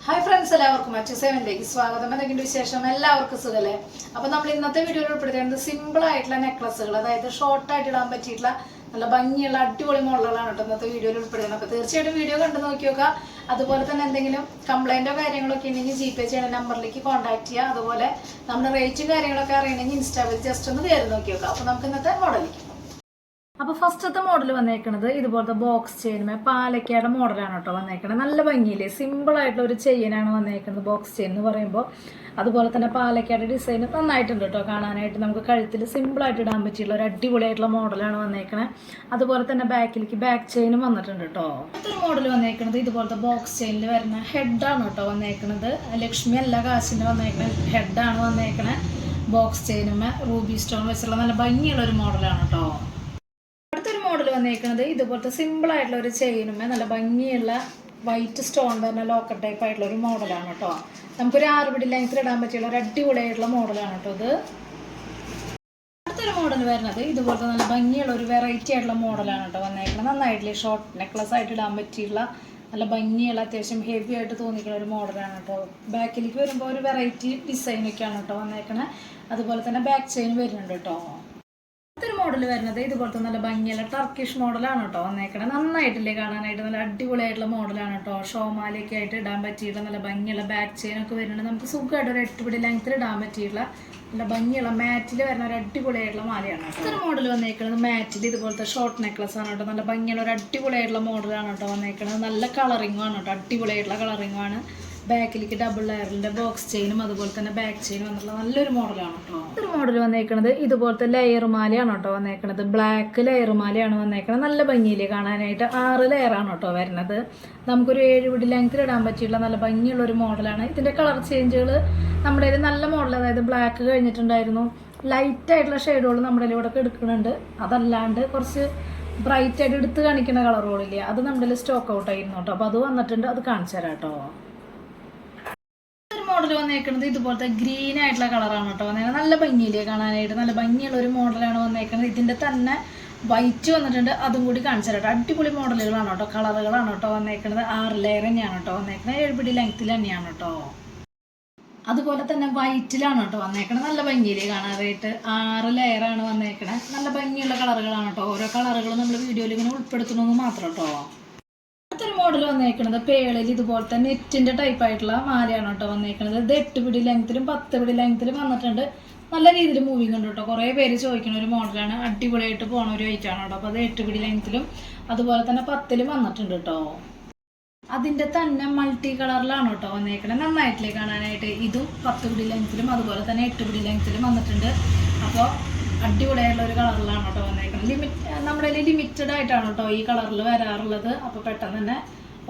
Hi friends, എല്ലാവർക്കും അച്ചു7ലേക്ക് സ്വാഗതം. എന്തെങ്കിലും വിശേഷം? എല്ലാവർക്കും സുഖല്ലേ? അപ്പോൾ നമ്മൾ ഇന്നത്തെ വീഡിയോയിൽ ഉൾപ്പെടുത്തുന്നത് സിമ്പിൾ ആയിട്ടുള്ള നെക്ലസുകൾ, അതായത് ഷോർട്ടായിട്ട് ഇടാൻ പറ്റിയിട്ടുള്ള നല്ല ഭംഗിയുള്ള അടിപൊളി മോഡലുകളാണ് കേട്ടോ ഇന്നത്തെ വീഡിയോയിൽ ഉൾപ്പെടുത്തുന്നത്. അപ്പോൾ തീർച്ചയായിട്ടും വീഡിയോ കണ്ടു നോക്കി നോക്കുക. അതുപോലെ തന്നെ എന്തെങ്കിലും കംപ്ലൈൻറ്റോ കാര്യങ്ങളൊക്കെ ഉണ്ടെങ്കിൽ ജിപേ ചെയ്യുന്ന നമ്പറിലേക്ക് കോൺടാക്ട് ചെയ്യുക. അതുപോലെ നമ്മുടെ റേറ്റും കാര്യങ്ങളൊക്കെ അറിയണമെങ്കിൽ ഇൻസ്റ്റാവിൽ ജസ്റ്റ് ഒന്ന് കയറി നോക്കി നോക്കുക. അപ്പോൾ നമുക്ക് ഇന്നത്തെ മോഡലിലേക്ക്. അപ്പോൾ ഫസ്റ്റത്തെ മോഡൽ വന്നേക്കുന്നത് ഇതുപോലത്തെ ബോക്സ് ചെയിനുമേ പാലക്കാട് മോഡലാണ് കേട്ടോ വന്നേക്കുന്നത്. നല്ല ഭംഗിയില്ലേ, സിമ്പിൾ ആയിട്ടുള്ള ഒരു ചെയിനാണ് വന്നേക്കുന്നത് ബോക്സ് ചെയിൻ എന്ന് പറയുമ്പോൾ. അതുപോലെ തന്നെ പാലക്കാട് ഡിസൈൻ നന്നായിട്ടുണ്ട് കേട്ടോ കാണാനായിട്ട്. നമുക്ക് കഴുത്തിൽ സിമ്പിളായിട്ട് ഇടാൻ പറ്റിയുള്ള ഒരു അടിപൊളിയായിട്ടുള്ള മോഡലാണ് വന്നേക്കണേ. അതുപോലെ തന്നെ ബാക്കിലേക്ക് ബാക്ക് ചെയിനും വന്നിട്ടുണ്ട് കേട്ടോ. അടുത്തൊരു മോഡൽ വന്നേക്കുന്നത് ഇതുപോലത്തെ ബോക്സ് ചെയിനിൽ വരുന്ന ഹെഡാണ് കേട്ടോ വന്നേക്കുന്നത്. ലക്ഷ്മി അല്ല കാശിൻ്റെ വന്നേക്കണ ഹെഡാണ് വന്നേക്കണേ. ബോക്സ് ചെയിനുമേ റൂബി സ്റ്റോൺ വെച്ചുള്ള നല്ല ഭംഗിയുള്ള ഒരു മോഡലാണ് കേട്ടോ. മോഡൽ വന്നേക്കുന്നത് ഇതുപോലത്തെ സിമ്പിൾ ആയിട്ടുള്ള ഒരു ചെയിനുമേ നല്ല ഭംഗിയുള്ള വൈറ്റ് സ്റ്റോൺ വരുന്ന ലോക്കർ ടൈപ്പ് ആയിട്ടുള്ള ഒരു മോഡലാണ് കേട്ടോ. നമുക്കൊരു 6 പിടി ലെങ്ത്തിൽ ഇടാൻ പറ്റിയുള്ള ഒരു അടിപൊളിയായിട്ടുള്ള മോഡലാണ് കേട്ടോ ഇത്. അടുത്തൊരു മോഡൽ വരുന്നത് ഇതുപോലത്തെ നല്ല ഭംഗിയുള്ള ഒരു വെറൈറ്റി ആയിട്ടുള്ള മോഡലാണ് കേട്ടോ വന്നേക്കുന്നത്. നന്നായിട്ടില്ലേ, ഷോർട്ട് നെക്ലസ് ആയിട്ട് ഇടാൻ പറ്റിയുള്ള നല്ല ഭംഗിയുള്ള അത്യാവശ്യം ഹെവി ആയിട്ട് തോന്നിക്കുന്ന ഒരു മോഡലാണ് കേട്ടോ. ബാക്കിലേക്ക് വരുമ്പോൾ ഒരു വെറൈറ്റി ഡിസൈനൊക്കെയാണ് കേട്ടോ വന്നേക്കണേ. അതുപോലെ തന്നെ ബാക്ക് ചെയിൻ വരുന്നുണ്ട് കേട്ടോ. അടുത്തൊരു മോഡൽ വരുന്നത് ഇതുപോലത്തെ നല്ല ഭംഗിയുള്ള ടർക്കിഷ് മോഡലാണ് കേട്ടോ വന്നേക്കണേ. നന്നായിട്ടില്ലേ കാണാനായിട്ട്, നല്ല അടിപൊളിയായിട്ടുള്ള മോഡലാണ് കേട്ടോ. ഷോമാലയൊക്കെ ആയിട്ട് ഇടാൻ പറ്റിയിട്ടുള്ള നല്ല ഭംഗിയുള്ള ബാക്ക് ചെയിൻ ഒക്കെ വരുന്നുണ്ട്. നമുക്ക് സുഖമായിട്ട് ഒരു 8 പിടി ലെങ്ത്തിൽ ഇടാൻ പറ്റിയിട്ടുള്ള നല്ല ഭംഗിയുള്ള മാറ്റിൽ വരുന്ന ഒരു അടിപൊളിയായിട്ടുള്ള മാലയാണ്. അടുത്തൊരു മോഡൽ വന്നേക്കുന്നത് മാറ്റിൽ ഇതുപോലത്തെ ഷോർട്ട് നെക്ലസ് ആണ് കേട്ടോ. നല്ല ഭംഗിയുള്ള ഒരു അടിപൊളിയായിട്ടുള്ള മോഡലാണ് കേട്ടോ വന്നേക്കുന്നത്. നല്ല കളറിങ്ങും ആണ് കേട്ടോ, അടിപൊളിയായിട്ടുള്ള കളറിങ്ങും ആണ്. ബാക്കിലേക്ക് ഡബിൾ ലെയറിൻ്റെ ബോക്സ് ചെയിനും അതുപോലെ തന്നെ ബാക്ക് ചെയിനും വന്നിട്ടുള്ള നല്ലൊരു മോഡലാണ് കേട്ടോ. ഒരു മോഡൽ വന്നേക്കുന്നത് ഇതുപോലത്തെ ലെയർ മാലയാണ് കേട്ടോ വന്നേക്കുന്നത്. ബ്ലാക്ക് ലെയർ മാലയാണ് വന്നേക്കുന്നത്. നല്ല ഭംഗിയില്ലേ കാണാനായിട്ട്. 6 ലെയറാണ് കേട്ടോ വരുന്നത്. നമുക്കൊരു 7 പിടി ലെങ്ത്തിൽ ഇടാൻ പറ്റിയിട്ടുള്ള നല്ല ഭംഗിയുള്ള ഒരു മോഡലാണ്. ഇതിൻ്റെ കളർ ചേഞ്ചുകൾ നമ്മുടെ കയ്യിൽ നല്ല മോഡൽ, അതായത് ബ്ലാക്ക് കഴിഞ്ഞിട്ടുണ്ടായിരുന്നു. ലൈറ്റായിട്ടുള്ള ഷെയ്ഡുകൾ നമ്മുടെ ഇവിടെ എടുക്കുന്നുണ്ട്. അതല്ലാണ്ട് കുറച്ച് ബ്രൈറ്റ് ആയിട്ട് എടുത്ത് കാണിക്കുന്ന കളറുകളില്ലേ, അത് നമ്മുടെ സ്റ്റോക്ക് ഔട്ട് ആയിരുന്നു കേട്ടോ. അപ്പോൾ അത് വന്നിട്ടുണ്ട്, അത് കാണിച്ചു തരാം കേട്ടോ. മോഡൽ വന്നേക്കുന്നത് ഇതുപോലത്തെ ഗ്രീൻ ആയിട്ടുള്ള കളറാണ് കേട്ടോ വന്നേക്കുന്നത്. നല്ല ഭംഗിയില്ലേ കാണാനായിട്ട്, നല്ല ഭംഗിയുള്ള ഒരു മോഡലാണ് വന്നേക്കുന്നത്. ഇതിൻ്റെ തന്നെ വൈറ്റ് വന്നിട്ടുണ്ട്, അതും കൂടി കാണിച്ചു തരാം. അടിപൊളി മോഡലുകളാണ് കേട്ടോ, കളറുകളാണ് കേട്ടോ വന്നേക്കുന്നത്. 6 ലെയർ തന്നെയാണ് കേട്ടോ വന്നേക്കുന്നത്. 7 പിടി ലെങ്ത്തിൽ തന്നെയാണ് കേട്ടോ. അതുപോലെ തന്നെ വൈറ്റിലാണ് കേട്ടോ വന്നേക്കുന്നത്. നല്ല ഭംഗിയില്ലേ കാണാനായിട്ട്. 6 ലെയറാണ് വന്നേക്കണേ. നല്ല ഭംഗിയുള്ള കളറുകളാണ് കേട്ടോ. ഓരോ കളറുകളും നമ്മൾ വീഡിയോയിൽ ഇങ്ങനെ ഉൾപ്പെടുത്തണമെന്ന് മാത്രം കേട്ടോ. അടുത്തൊരു മോഡൽ വന്നേക്കുന്നത് പേളിൽ ഇതുപോലത്തെ നെറ്റിൻ്റെ ടൈപ്പ് ആയിട്ടുള്ള മാലയാണ് കേട്ടോ വന്നേക്കുന്നത്. ഇത് 8 പിടി ലെങ്ത്തിലും 10 പിടി ലെങ്ത്തിലും വന്നിട്ടുണ്ട്. നല്ല രീതിയിൽ മൂവിങ് ഉണ്ട് കേട്ടോ. കുറേ പേര് ചോദിക്കുന്ന ഒരു മോഡലാണ്. അടിപൊളിയായിട്ട് പോണ ഒരു ഐറ്റാണ് കേട്ടോ. അപ്പോൾ അത് 8 പിടി ലെങ്ത്തിലും അതുപോലെ തന്നെ 10ലും വന്നിട്ടുണ്ട് കേട്ടോ. അതിൻ്റെ തന്നെ മൾട്ടി കളറിലാണ് കേട്ടോ വന്നേക്കുന്നത്. നന്നായിട്ടില്ലേ കാണാനായിട്ട്. ഇതും 10 പിടി ലെങ്ത്തിലും അതുപോലെ തന്നെ 8 പിടി ലെങ്ത്തിലും വന്നിട്ടുണ്ട്. അപ്പോൾ അടിപൊളിയായിട്ടുള്ള ഒരു കളറിലാണ് കേട്ടോ വന്നേക്കുന്നത്. നമ്മുടെ ലിമിറ്റഡ് ആയിട്ടാണ് കേട്ടോ ഈ കളറിൽ വരാറുള്ളത്. അപ്പോൾ പെട്ടെന്ന് തന്നെ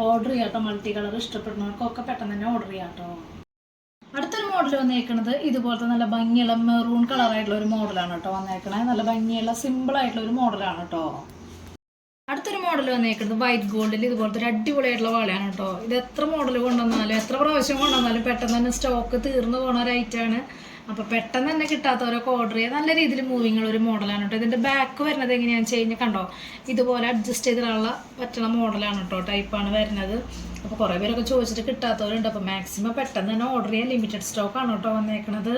ഓർഡർ ചെയ്യാം കേട്ടോ. മൾട്ടി കളർ ഇഷ്ടപ്പെടുന്നവർക്കൊക്കെ പെട്ടെന്ന് തന്നെ ഓർഡർ ചെയ്യാം കേട്ടോ. അടുത്തൊരു മോഡൽ വന്നേക്കുന്നത് ഇതുപോലത്തെ നല്ല ഭംഗിയുള്ള മെറൂൺ കളറായിട്ടുള്ള ഒരു മോഡലാണ് കേട്ടോ വന്നേക്കണത്. നല്ല ഭംഗിയുള്ള സിമ്പിൾ ആയിട്ടുള്ള ഒരു മോഡലാണ് കേട്ടോ. അടുത്തൊരു മോഡൽ വന്നേക്കുന്നത് വൈറ്റ് ഗോൾഡിൽ ഇതുപോലത്തെ ഒരു അടിപൊളിയായിട്ടുള്ള വളയാണ് കേട്ടോ. ഇത് എത്ര മോഡൽ കൊണ്ടുവന്നാലും എത്ര പ്രാവശ്യം കൊണ്ടുവന്നാലും പെട്ടെന്ന് തന്നെ സ്റ്റോക്ക് തീർന്നു പോകുന്ന ഒരു ഐറ്റാണ്. അപ്പോൾ പെട്ടെന്ന് തന്നെ കിട്ടാത്തവരൊക്കെ ഓർഡർ ചെയ്യുക. നല്ല രീതിയിൽ മൂവിങ് ഉള്ള ഒരു മോഡലാണ് കേട്ടോ. ഇതിൻ്റെ ബാക്ക് വരുന്നത് എങ്ങനെയാണെന്ന് വെച്ച് കഴിഞ്ഞാൽ കണ്ടോ, ഇതുപോലെ അഡ്ജസ്റ്റ് ചെയ്തിട്ടുള്ള പറ്റുന്ന മോഡലാണ് കേട്ടോ, ടൈപ്പാണ് വരുന്നത്. അപ്പോൾ കുറേ പേരൊക്കെ ചോദിച്ചിട്ട് കിട്ടാത്തവരുണ്ട്. അപ്പോൾ മാക്സിമം പെട്ടെന്ന് തന്നെ ഓർഡർ ചെയ്യാൻ. ലിമിറ്റഡ് സ്റ്റോക്കാണ് കേട്ടോ വന്നേക്കണത്.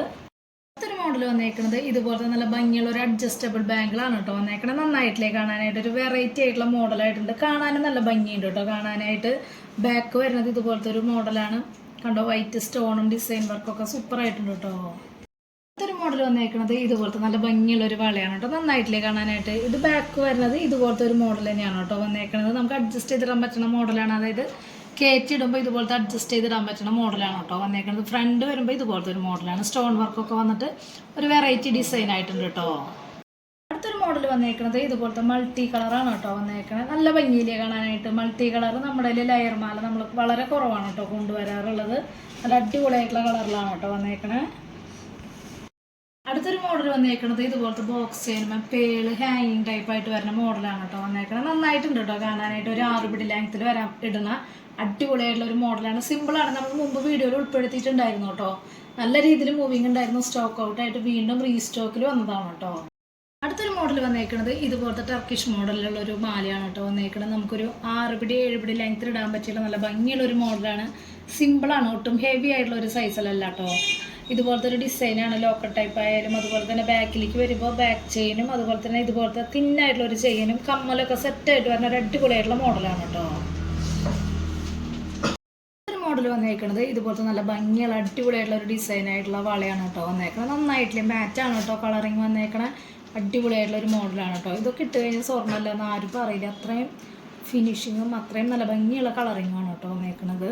അടുത്തൊരു മോഡൽ വന്നേക്കുന്നത് ഇതുപോലത്തെ നല്ല ഭംഗിയുള്ള ഒരു അഡ്ജസ്റ്റബിൾ ബാങ്കിളാണ് കേട്ടോ വന്നേക്കണത്. നന്നായിട്ടില്ലേ കാണാനായിട്ട്. ഒരു വെറൈറ്റി ആയിട്ടുള്ള മോഡലായിട്ടുണ്ട്. കാണാനും നല്ല ഭംഗിയുണ്ട് കേട്ടോ കാണാനായിട്ട്. ബാക്ക് വരുന്നത് ഇതുപോലത്തെ ഒരു മോഡലാണ് കണ്ടോ. വൈറ്റ് സ്റ്റോണും ഡിസൈൻ വർക്കൊക്കെ സൂപ്പർ ആയിട്ടുണ്ട് കേട്ടോ. അടുത്തൊരു മോഡൽ വന്നേക്കുന്നത് ഇതുപോലത്തെ നല്ല ഭംഗിയുള്ള ഒരു വളയാണ് കേട്ടോ. നന്നായിട്ടില്ലേ കാണാനായിട്ട്. ഇത് ബാക്ക് വരുന്നത് ഇതുപോലത്തെ ഒരു മോഡൽ തന്നെയാണ് കേട്ടോ വന്നേക്കുന്നത്. നമുക്ക് അഡ്ജസ്റ്റ് ചെയ്തിടാൻ പറ്റുന്ന മോഡലാണ്. അതായത് കയറ്റി ഇടുമ്പോൾ ഇതുപോലത്തെ അഡ്ജസ്റ്റ് ചെയ്തിടാൻ പറ്റുന്ന മോഡലാണ് കേട്ടോ വന്നേക്കുന്നത്. ഫ്രണ്ട് വരുമ്പോൾ ഇതുപോലത്തെ ഒരു മോഡലാണ്. സ്റ്റോൺ വർക്കൊക്കെ വന്നിട്ട് ഒരു വെറൈറ്റി ഡിസൈൻ ആയിട്ടുണ്ട് കേട്ടോ. അടുത്തൊരു മോഡൽ വന്നേക്കുന്നത് ഇതുപോലത്തെ മൾട്ടി കളറാണ് കേട്ടോ വന്നേക്കുന്നത്. നല്ല ഭംഗിയിലേ കാണാനായിട്ട്. മൾട്ടി കളർ നമ്മുടെ ലെയർ മാല നമ്മൾ വളരെ കുറവാണ് കേട്ടോ കൊണ്ടുവരാറുള്ളത്. നല്ല അടിപൊളിയായിട്ടുള്ള കളറിലാണ് കേട്ടോ വന്നേക്കണേ. അടുത്തൊരു മോഡൽ വന്നേക്കുന്നത് ഇതുപോലത്തെ ബോക്സ് ചെയിനുമേ പേള് ഹാങ്ങിങ് ടൈപ്പായിട്ട് വരുന്ന മോഡലാണ് കേട്ടോ വന്നേക്കുന്നത്. നന്നായിട്ടുണ്ട് കേട്ടോ കാണാനായിട്ട്. ഒരു 6 പിടി ലെങ്ത്തിൽ വരാൻ ഇടുന്ന അടിപൊളിയായിട്ടുള്ള ഒരു മോഡലാണ്. സിമ്പിളാണ്. നമ്മൾ മുമ്പ് വീഡിയോയിൽ ഉൾപ്പെടുത്തിയിട്ടുണ്ടായിരുന്നു കേട്ടോ. നല്ല രീതിയിൽ മൂവിങ് ഉണ്ടായിരുന്നു. സ്റ്റോക്ക് ഔട്ടായിട്ട് വീണ്ടും റീസ്റ്റോക്കിൽ വന്നതാണ് കേട്ടോ. അടുത്തൊരു മോഡൽ വന്നേക്കുന്നത് ഇതുപോലത്തെ ടർക്കിഷ് മോഡലിലുള്ള ഒരു മാലയാണ് കേട്ടോ വന്നേക്കുന്നത്. നമുക്കൊരു 6 പിടി 7 പിടി ലെങ്ത്തിൽ ഇടാൻ പറ്റിയുള്ള നല്ല ഭംഗിയുള്ള ഒരു മോഡലാണ്. സിമ്പിളാണ്, ഒട്ടും ഹെവി ആയിട്ടുള്ള ഒരു സൈസിലല്ല കേട്ടോ. ഇതുപോലത്തെ ഒരു ഡിസൈനാണ്. ലോക്കൽ ടൈപ്പ് ആയാലും അതുപോലെ തന്നെ ബാക്കിലേക്ക് വരുമ്പോൾ ബാക്ക് ചെയിനും അതുപോലെ തന്നെ ഇതുപോലത്തെ തിന്നായിട്ടുള്ള ഒരു ചെയിനും കമ്മലൊക്കെ സെറ്റായിട്ട് വരുന്ന ഒരു അടിപൊളിയായിട്ടുള്ള മോഡലാണ് കേട്ടോ. മോഡൽ വന്നേക്കുന്നത് ഇതുപോലത്തെ നല്ല ഭംഗിയുള്ള അടിപൊളിയായിട്ടുള്ള ഒരു ഡിസൈൻ ആയിട്ടുള്ള വളയാണ് കേട്ടോ വന്നേക്കുന്നത്. നന്നായിട്ടില്ലേ, മാറ്റാണ് കേട്ടോ കളറിങ് വന്നേക്കണ. അടിപൊളിയായിട്ടുള്ള ഒരു മോഡലാണ് കേട്ടോ. ഇതൊക്കെ ഇട്ട് കഴിഞ്ഞാൽ സ്വർണ്ണമല്ല എന്ന് ആരും പറയില്ല, അത്രയും ഫിനിഷിങ്ങും അത്രയും നല്ല ഭംഗിയുള്ള കളറിങ്ങാണ് കേട്ടോ വന്നേക്കുന്നത്.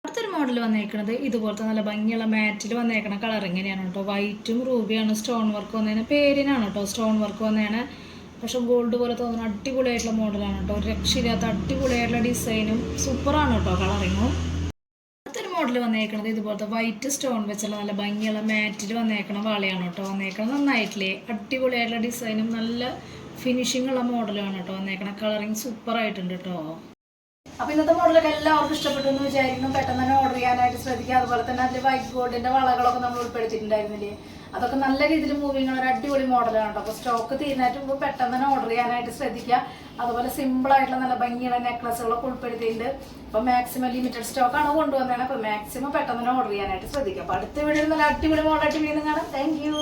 അടുത്തൊരു മോഡൽ വന്നേക്കുന്നത് ഇതുപോലത്തെ നല്ല ഭംഗിയുള്ള മാറ്റിൽ വന്നേക്കണ കളറിങ് തന്നെയാണ് കേട്ടോ. വൈറ്റും റൂബിയാണ് സ്റ്റോൺ വർക്ക് വന്നേനെ, പേരിനാണ് കേട്ടോ സ്റ്റോൺ വർക്ക് വന്നേനെ. പക്ഷെ ഗോൾഡ് പോലെ തോന്നുന്ന അടിപൊളിയായിട്ടുള്ള മോഡലാണ് കേട്ടോ. ഒരു രക്ഷയില്ലാത്ത അടിപൊളിയായിട്ടുള്ള ഡിസൈനും സൂപ്പറാണ് കേട്ടോ കളറിങ്ങും. മോഡൽ വന്നേക്കുന്നത് ഇതുപോലത്തെ വൈറ്റ് സ്റ്റോൺ വെച്ചുള്ള നല്ല ഭംഗിയുള്ള മാറ്റിൽ വന്നേക്കണ വളയാണ് കേട്ടോ വന്നേക്കുന്നത്. നന്നായിട്ടില്ലേ, അടിപൊളിയായിട്ടുള്ള ഡിസൈനും നല്ല ഫിനിഷിംഗ് ഉള്ള മോഡലാണ് കേട്ടോ വന്നേക്കണ. കളറിങ് സൂപ്പർ ആയിട്ടുണ്ട് കേട്ടോ. അപ്പോൾ ഇന്നത്തെ മോഡലൊക്കെ എല്ലാവർക്കും ഇഷ്ടപ്പെട്ടു എന്ന് വിചാരിക്കുന്നു. പെട്ടെന്ന് തന്നെ ഓർഡർ ചെയ്യാനായിട്ട് ശ്രദ്ധിക്കുക. അതുപോലെ തന്നെ അതിൽ വൈറ്റ് ഗോൾഡിന്റെ വളകളൊക്കെ നമ്മൾ ഉൾപ്പെടുത്തിയിട്ടുണ്ടായിരുന്നില്ലേ, അതൊക്കെ നല്ല രീതിയിൽ മൂവിങ് ഉള്ള ഒരു അടിപൊളി മോഡലാണ് കേട്ടോ. അപ്പോൾ സ്റ്റോക്ക് തീരുന്നതിന് മുമ്പ് പെട്ടെന്ന് തന്നെ ഓർഡർ ചെയ്യാനായിട്ട് ശ്രദ്ധിക്കുക. അതുപോലെ സിമ്പിൾ ആയിട്ടുള്ള നല്ല ഭംഗിയുള്ള നെക്ലസുകളൊക്കെ ഉൾപ്പെടുത്തിയിട്ടുണ്ട്. അപ്പോൾ മാക്സിമം ലിമിറ്റഡ് സ്റ്റോക്കാണ് കൊണ്ടുവന്നതാണ്. അപ്പോൾ മാക്സിമം പെട്ടെന്ന് തന്നെ ഓർഡർ ചെയ്യാനായിട്ട് ശ്രദ്ധിക്കുക. അപ്പോൾ അടുത്ത വീഡിയോയിൽ നല്ല അടിപൊളി മോഡലായിട്ട് വീണ്ടും കാണാം. Thank you.